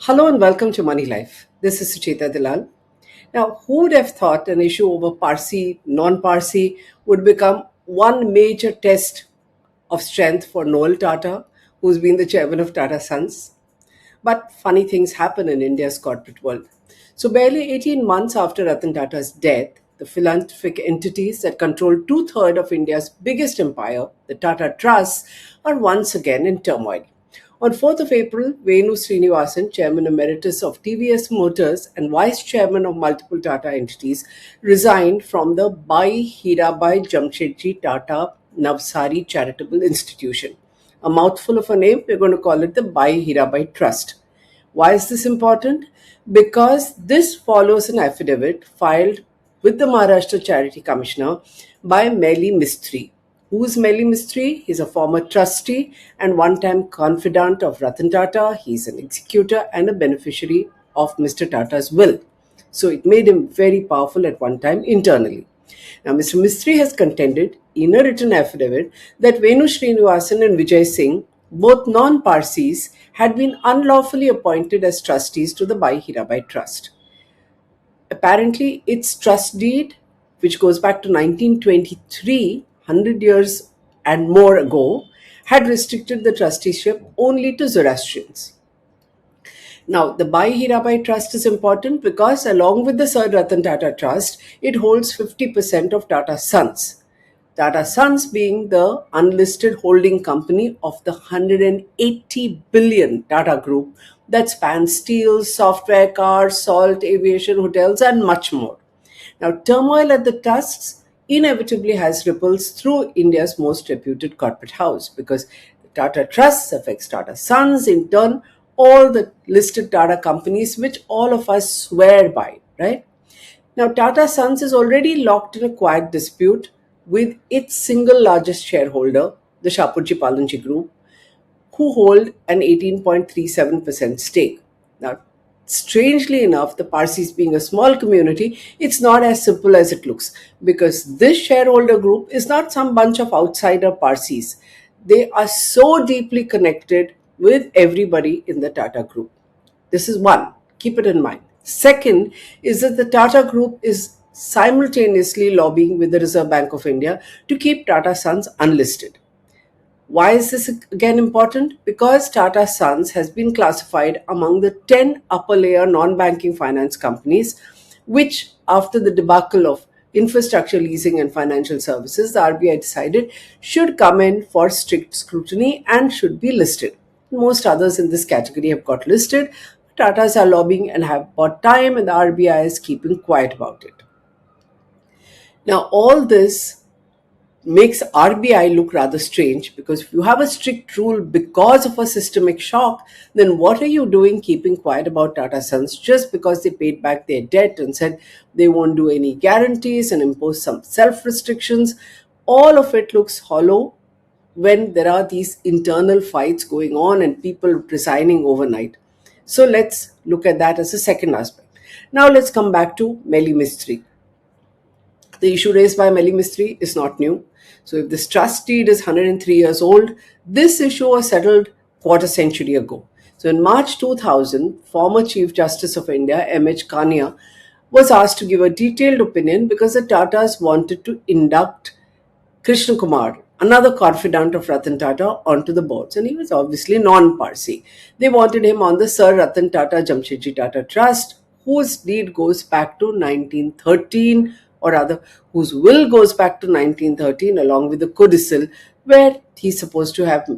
Hello and welcome to Moneylife. This is Sucheta Dalal. Now, who would have thought an issue over Parsi, non-Parsi would become one major test of strength for Noel Tata, who's been the chairman of Tata Sons? But funny things happen in India's corporate world. So, barely 18 months after Ratan Tata's death, the philanthropic entities that control two-thirds of India's biggest empire, the Tata Trusts, are once again in turmoil. On 4th of April, Venu Srinivasan, Chairman Emeritus of TVS Motors and Vice Chairman of multiple Tata entities, resigned from the Bai Hirabai Jamshedji Tata Navsari Charitable Institution. A mouthful of a name, we're going to call it the Bai Hirabai Trust. Why is this important? Because this follows an affidavit filed with the Maharashtra Charity Commissioner by Mehli Mistry. Who's Mehli Mistry? He's a former trustee and one-time confidant of Ratan Tata. He's an executor and a beneficiary of Mr. Tata's will. So it made him very powerful at one time internally. Now, Mr. Mistry has contended in a written affidavit that Venu Srinivasan and Vijay Singh, both non-Parsis, had been unlawfully appointed as trustees to the Bai Hirabai Trust. Apparently, its trust deed, which goes back to 1923, 100 years and more ago, had restricted the trusteeship only to Zoroastrians. Now, the Bai Hirabai Trust is important because, along with the Sir Ratan Tata Trust, it holds 50% of Tata Sons. Tata Sons being the unlisted holding company of the 180 billion Tata Group that spans steel, software, cars, salt, aviation, hotels, and much more. Now, turmoil at the trusts inevitably has ripples through India's most reputed corporate house because the Tata Trusts affects Tata Sons, in turn, all the listed Tata companies, which all of us swear by, right? Now, Tata Sons is already locked in a quiet dispute with its single largest shareholder, the Shapoorji Pallonji Group, who hold an 18.37% stake. Now, strangely enough, the Parsis being a small community, it's not as simple as it looks because this shareholder group is not some bunch of outsider Parsis. They are so deeply connected with everybody in the Tata Group. This is one. Keep it in mind. Second is that the Tata Group is simultaneously lobbying with the Reserve Bank of India to keep Tata Sons unlisted. Why is this again important? Because Tata Sons has been classified among the 10 upper layer non-banking finance companies, which after the debacle of infrastructure leasing and financial services, the RBI decided should come in for strict scrutiny and should be listed. Most others in this category have got listed. Tatas are lobbying and have bought time, and the RBI is keeping quiet about it. Now, all this makes RBI look rather strange because if you have a strict rule because of a systemic shock, then what are you doing keeping quiet about Tata Sons just because they paid back their debt and said they won't do any guarantees and impose some self-restrictions? All of it looks hollow when there are these internal fights going on and people resigning overnight. So let's look at that as a second aspect. Now let's come back to Mehli Mistry. The issue raised by Mehli Mistry is not new. So if this trust deed is 103 years old, this issue was settled quarter century ago. So in March 2000, former Chief Justice of India, M.H. Kania, was asked to give a detailed opinion because the Tatas wanted to induct Krishna Kumar, another confidant of Ratan Tata, onto the boards. And he was obviously non-Parsi. They wanted him on the Sir Ratan Tata Jamshedji Tata Trust, whose deed goes back to 1913, or rather, whose will goes back to 1913 along with the codicil, where he's supposed to have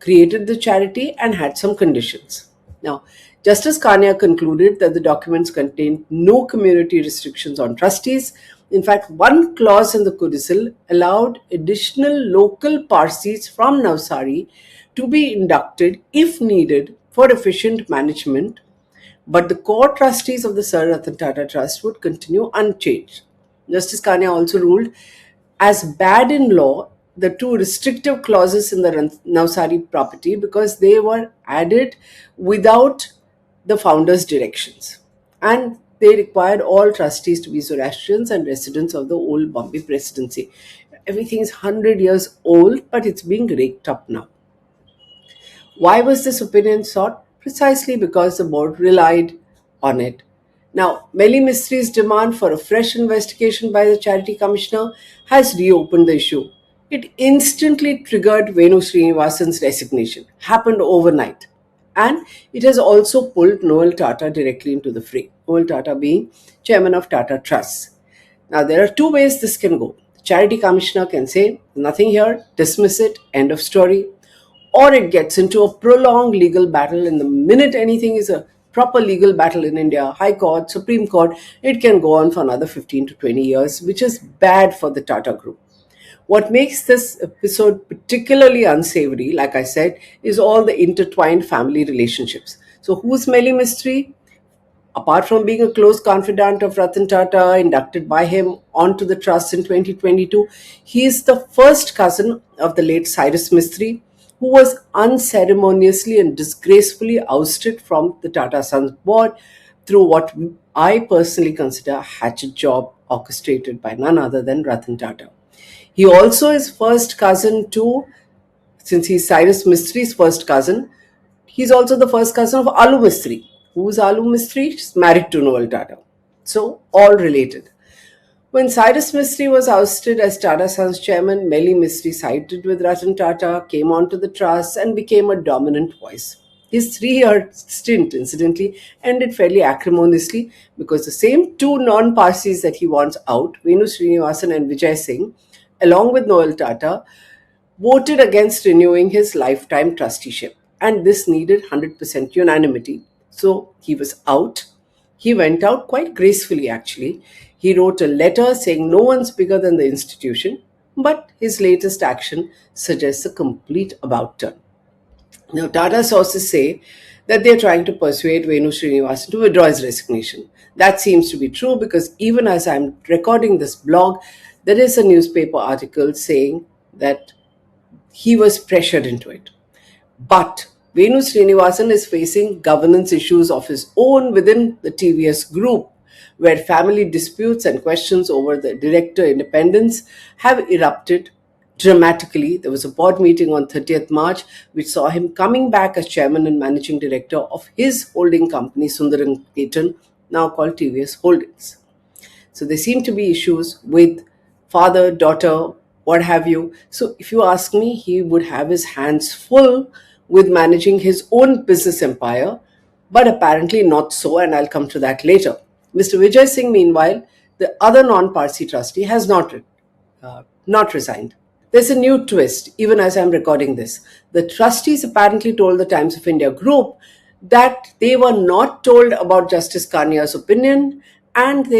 created the charity and had some conditions. Now, Justice Kania concluded that the documents contained no community restrictions on trustees. In fact, one clause in the codicil allowed additional local Parsis from Navsari to be inducted if needed for efficient management, but the core trustees of the Sir Ratan Tata Trust would continue unchanged. Justice Kania also ruled as bad in law the two restrictive clauses in the Navsari property because they were added without the founder's directions. And they required all trustees to be Zoroastrians and residents of the old Bombay Presidency. Everything is 100 years old, but it's being raked up now. Why was this opinion sought? precisely because the board relied on it. Now, Mehli Mistry's demand for a fresh investigation by the Charity Commissioner has reopened the issue. It instantly triggered Venu Srinivasan's resignation, happened overnight. And it has also pulled Noel Tata directly into the fray, Noel Tata being chairman of Tata Trusts. Now, there are two ways this can go. The Charity Commissioner can say, nothing here, dismiss it, end of story. Or it gets into a prolonged legal battle, and the minute anything is a proper legal battle in India, High Court, Supreme Court, it can go on for another 15 to 20 years, which is bad for the Tata Group. What makes this episode particularly unsavory, like I said, is all the intertwined family relationships. So, who's Mehli Mistry? Apart from being a close confidant of Ratan Tata, inducted by him onto the trust in 2022, he is the first cousin of the late Cyrus Mistry, who was unceremoniously and disgracefully ousted from the Tata Sons board through what I personally consider a hatchet job orchestrated by none other than Ratan Tata. He also is first cousin to, since he's Cyrus Mistry's first cousin, he's also the first cousin of Alu Mistry. Who's Alu Mistry? She's married to Noel Tata. So, all related. When Cyrus Mistry was ousted as Tata Sons chairman, Mehli Mistry sided with Ratan Tata, came onto the trust, and became a dominant voice. His 3 year stint, incidentally, ended fairly acrimoniously because the same two non-Parsis that he wants out, Venu Srinivasan and Vijay Singh, along with Noel Tata, voted against renewing his lifetime trusteeship. And this needed 100% unanimity. So he was out. He went out quite gracefully, actually. He wrote a letter saying no one's bigger than the institution, but his latest action suggests a complete about turn. Now, Tata sources say that they are trying to persuade Venu Srinivasan to withdraw his resignation. That seems to be true because even as I'm recording this blog, there is a newspaper article saying that he was pressured into it. But Venu Srinivasan is facing governance issues of his own within the TVS group, where family disputes and questions over the director independence have erupted dramatically. There was a board meeting on 30th March which saw him coming back as chairman and managing director of his holding company, Sundaram Ketan, now called TVS Holdings. So there seem to be issues with father, daughter, what have you. So if you ask me, he would have his hands full with managing his own business empire, but apparently not so, and I'll come to that later. Mr. Vijay Singh, meanwhile, the other non-Parsi trustee, has not resigned. There's a new twist, even as I'm recording this. The trustees apparently told the Times of India group that they were not told about Justice Kanya's opinion and they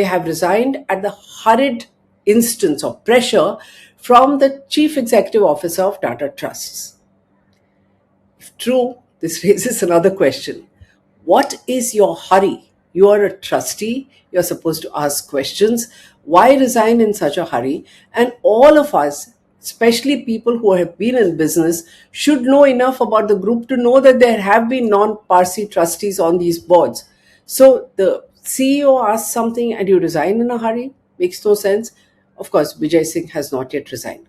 have resigned at the hurried instance of pressure from the Chief Executive Officer of Tata Trusts. If true, this raises another question. What is your hurry? You are a trustee, you're supposed to ask questions. Why resign in such a hurry? And all of us, especially people who have been in business, should know enough about the group to know that there have been non-Parsi trustees on these boards. So the CEO asks something and you resign in a hurry? Makes no sense. Of course, Vijay Singh has not yet resigned.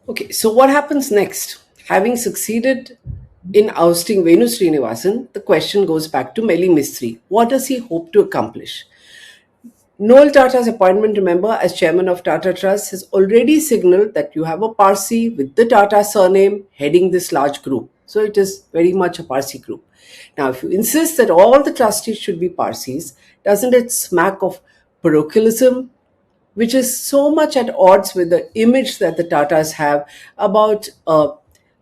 Okay, so what happens next? Having succeeded in ousting Venu Srinivasan, the question goes back to Mehli Mistry. What does he hope to accomplish? Noel Tata's appointment, remember, as chairman of Tata Trusts has already signaled that you have a Parsi with the Tata surname heading this large group. So it is very much a Parsi group. Now, if you insist that all the trustees should be Parsis, doesn't it smack of parochialism, which is so much at odds with the image that the Tatas have about a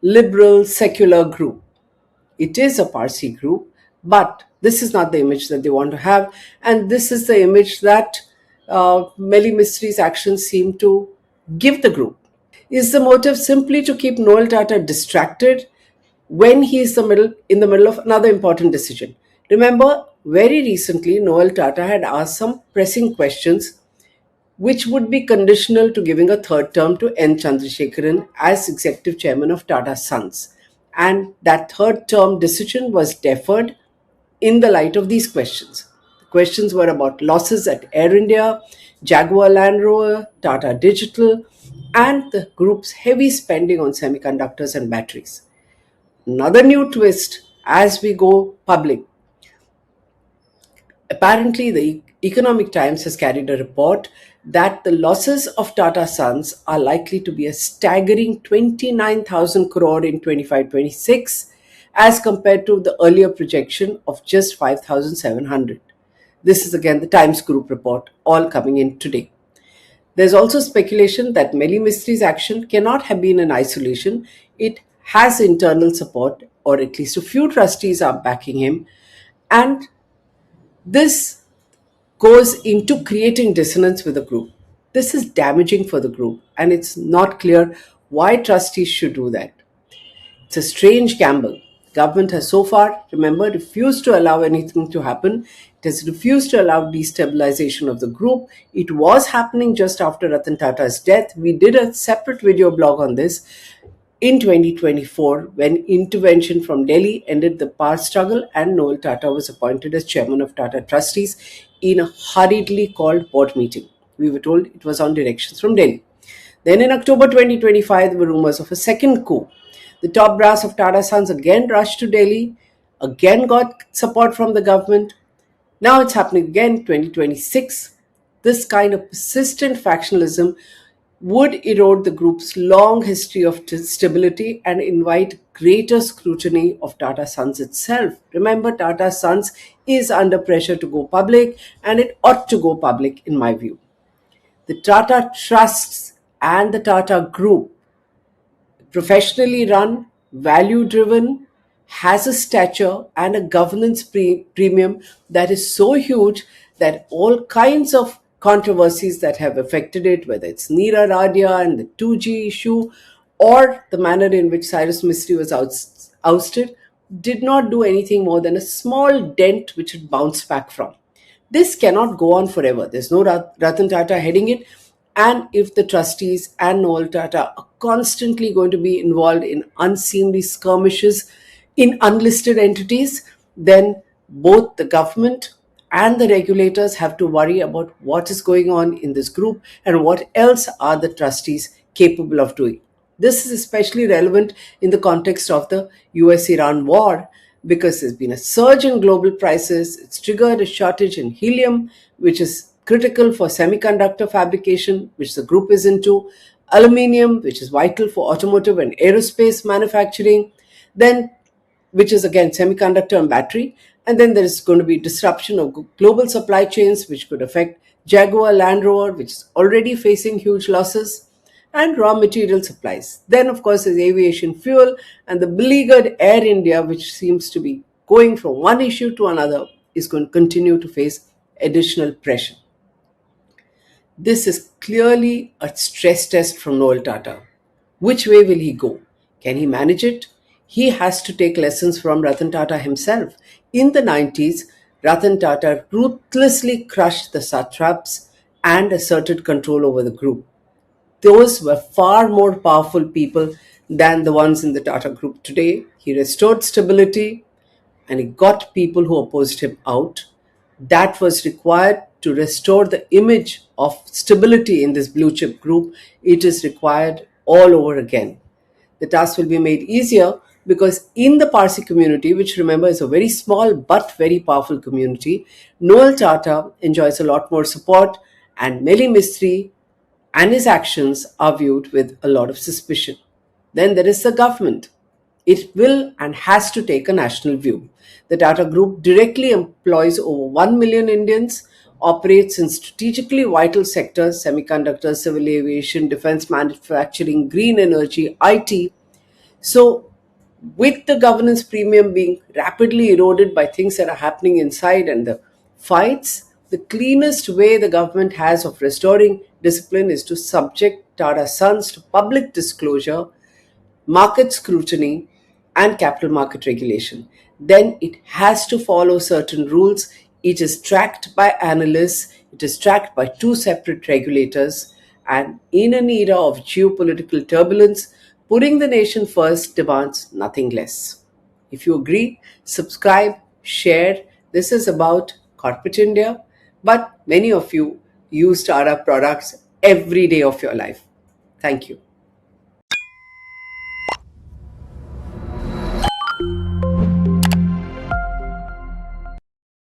liberal secular group? It is a Parsi group, but this is not the image that they want to have, and this is the image that Mehli Mistry's actions seem to give the group. Is the motive simply to keep Noel Tata distracted when he is in the middle of another important decision? Remember, very recently, Noel Tata had asked some pressing questions which would be conditional to giving a third term to N. Chandrasekaran as executive chairman of Tata Sons. And that third term decision was deferred in the light of these questions. The questions were about losses at Air India, Jaguar Land Rover, Tata Digital, and the group's heavy spending on semiconductors and batteries. Another new twist, as we go public. Apparently, the Economic Times has carried a report that the losses of Tata Sons are likely to be a staggering 29,000 crore in 25-26 as compared to the earlier projection of just 5,700. This is again the Times Group report, all coming in today. There's also speculation that Mehli Mistry's action cannot have been in isolation. It has internal support, or at least a few trustees are backing him. And this goes into creating dissonance with the group. This is damaging for the group, and it's not clear why trustees should do that. It's a strange gamble. Government has so far, remember, refused to allow anything to happen. It has refused to allow destabilization of the group. It was happening just after Ratan Tata's death. We did a separate video blog on this in 2024 when intervention from Delhi ended the power struggle and Noel Tata was appointed as chairman of Tata Trustees in a hurriedly called board meeting. We were told it was on directions from Delhi. Then in October 2025, there were rumors of a second coup. The top brass of Tata Sons again rushed to Delhi, again got support from the government. Now it's happening again, 2026. This kind of persistent factionalism would erode the group's long history of stability and invite greater scrutiny of Tata Sons itself. Remember, Tata Sons is under pressure to go public, and it ought to go public, in my view. The Tata Trusts and the Tata Group, professionally run, value driven, has a stature and a governance premium that is so huge that all kinds of controversies that have affected it, whether it's Neera Radia and the 2G issue or the manner in which Cyrus Mistry was ousted, did not do anything more than a small dent which it bounced back from. This cannot go on forever. There's no Ratan Tata heading it. And if the trustees and Noel Tata are constantly going to be involved in unseemly skirmishes in unlisted entities, then both the government and the regulators have to worry about what is going on in this group and what else are the trustees capable of doing. This is especially relevant in the context of the US-Iran war because there's been a surge in global prices. It's triggered a shortage in helium, which is critical for semiconductor fabrication, which the group is into, aluminium, which is vital for automotive and aerospace manufacturing, then which is again semiconductor and battery. And then there is going to be disruption of global supply chains, which could affect Jaguar Land Rover, which is already facing huge losses, and raw material supplies. Then, of course, there's aviation fuel and the beleaguered Air India, which seems to be going from one issue to another, is going to continue to face additional pressure. This is clearly a stress test from Noel Tata. Which way will he go? Can he manage it? He has to take lessons from Ratan Tata himself. In the 90s, Ratan Tata ruthlessly crushed the satraps and asserted control over the group. Those were far more powerful people than the ones in the Tata Group today. He restored stability and he got people who opposed him out. That was required to restore the image of stability in this blue chip group. It is required all over again. The task will be made easier because in the Parsi community, which remember is a very small but very powerful community, Noel Tata enjoys a lot more support and Mehli Mistry and his actions are viewed with a lot of suspicion. Then there is the government. It will and has to take a national view. The Tata Group directly employs over 1 million Indians, operates in strategically vital sectors, semiconductors, civil aviation, defense manufacturing, green energy, IT. So, with the governance premium being rapidly eroded by things that are happening inside and the fights, the cleanest way the government has of restoring discipline is to subject Tata Sons to public disclosure, market scrutiny, and capital market regulation. Then it has to follow certain rules. It is tracked by analysts, it is tracked by two separate regulators, and in an era of geopolitical turbulence, putting the nation first demands nothing less. If you agree, subscribe, share. This is about corporate India, but many of you use Tata products every day of your life. Thank you.